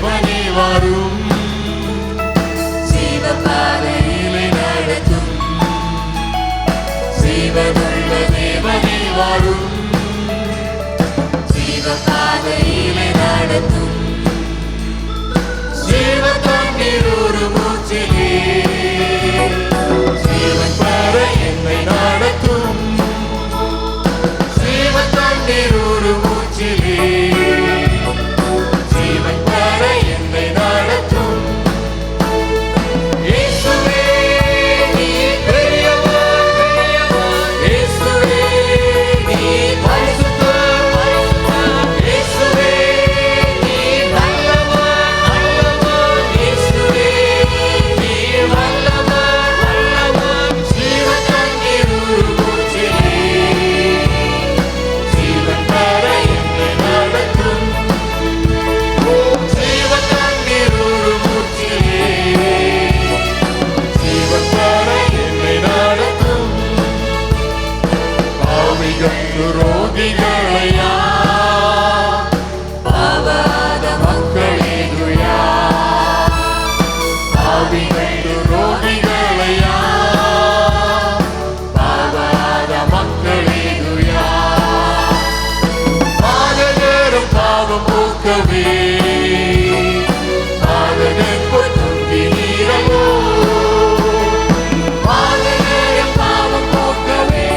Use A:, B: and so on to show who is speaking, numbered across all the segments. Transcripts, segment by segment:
A: தேவனே வாரும், ஜீவபாதையிலே நடத்தும். ஜீவனுள்ள தேவனே வாரும், ஜீவபாதையிலே நடத்தும். ஜீவ தண்ணீர் ஒரு மூச்சிலே ஜீவன் பெற என்னை நடத்தும். ஜீவ தண்ணீர் ஒரு மூச்சிலே ஜீவன் பெற என்னை நடத்தும். இயேசுவே நீ பெரியவர், இயேசுவே நீ பரிசுத்தர், இயேசுவே நீ நல்லவர், இயேசுவே நீ வல்லவர். ஜீவ தண்ணீர் ஒரு மூச்சிலே ஜீவன் பெற என்னை நடத்தும். ஜீவ தண்ணீர் ஒரு மூச்சிலே ஜீவன் பெற என்னை நடத்தும். பாவிகள் துரோகிகளையா பாவாத மக்களேதுயா, பாவிகள் துரோகிகளையா பாவாத மக்களேதுயா. பாதகரும் பாவம் போக்கவே பாதகன் பொருந்தி நீரவோ, பாதகரும் பாவம் போக்கவே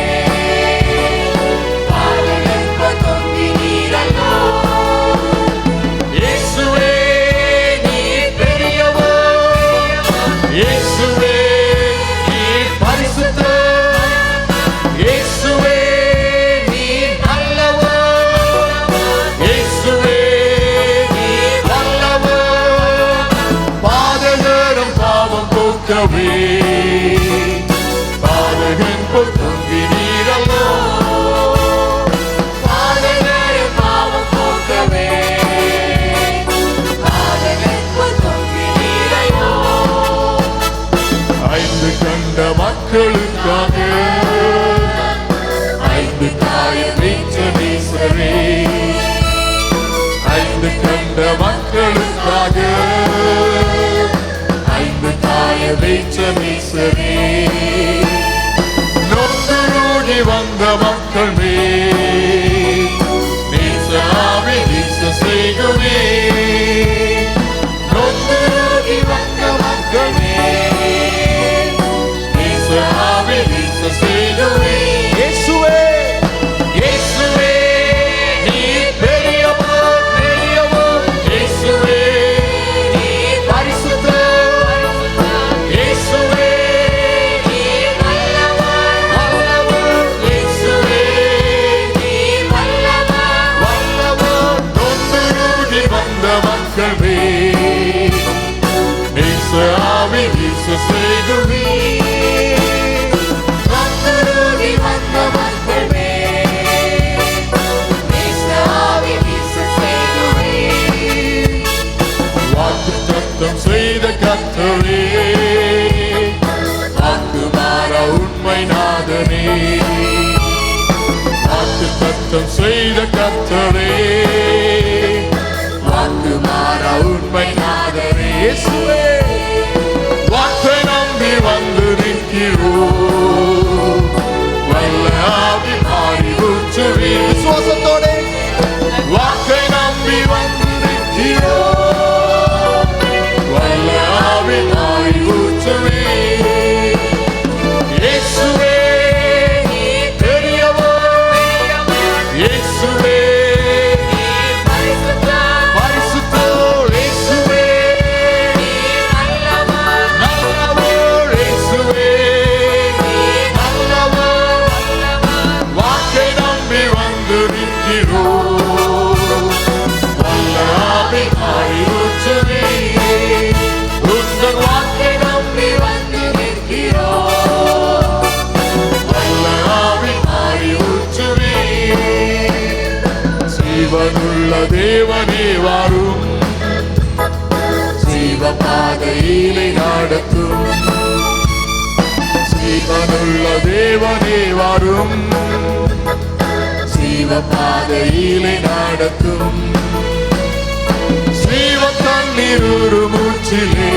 A: பாதகன் பொருந்தி நீரவோ. இயேசுவே நீ பெரியவர், இயேசுவே நீ பரிசுத்தர், இயேசுவே நீ நல்லவர், இயேசுவே நீ வல்லவர். பாதகரும் பாவம் போக்கவே பாதகன் பொருந்தி நீரல்லோ, பாதகரும் பாவம் போக்கவே பாதகன் பொருந்தி நீரல்லோ. ஐந்து கண்ட மக்களுக்காக ஐந்து தாய வீச்ச வீசவே, ஐந்து கண்ட மக்களுக்காக ஐந்து தாய வீச்ச வீசவே. நொந்துருகி வந்த மக்கள் மேல் நேசாவி வீச செய்குமே, நொந்துருகி வந்த மக்கள் மேல் நேசாவி வீச செய்குமே. இயேசுவே இயேசுவே நீ பெரியவர், பெரியவர், இயேசுவே நீ பரிசுத்தர், இயேசுவே நீ நல்லவர், நல்லவர், இயேசுவே நீ வல்லவர், வல்லவர். நொந்துருகி வந்த மக்கள் மேல் நேச ஆவி வீச செய்குமே, நொந்துருகி வந்த மக்கள் மேல் நேச ஆவி வீச செய்குமே. வாக்குத்தத்தம் செய்த கர்த்தரே, வாக்கு மாறா உண்மை நாதனே, வாக்குத்தத்தம் செய்த கர்த்தரே, வாக்கு மாறா உண்மை நாதனே. இயேசுவே வாக்கை நம்பி வந்து நிற்கிறோம், வல்ல ஆவி மாறி ஊற்றுவே. விசுவாசத்தோட வாக்கை நம்பி வந்து நிற்கிறோம், வல்ல ஆவி மாறி ஊற்றுவே. இயேசுவே நீ பெரியவர், இயேசுவே நீ பரிசுத்தர், பரிசுத்தர், இயேசுவே நீ நல்லவர், நல்லவர், இயேசுவே நீ நல்லவர், வல்லவர். வாக்கை நம்பி வந்து நிற்கிறோம், வல்ல ஆவி மாறி ஊற்றுவே. உந்தன் வாக்கை நம்பி வந்து நிற்கிறோம், வல்ல ஆவி மாறி ஊற்றுவே. ஜீவனுள்ள தேவனே வாரும், ஜீவபாதையிலே நடத்தும். ஜீவனுள்ள தேவனே வாரும், ஜீவபாதையிலே நடத்தும். ஜீவ
B: கண்ணீர் உருமூச்சிலே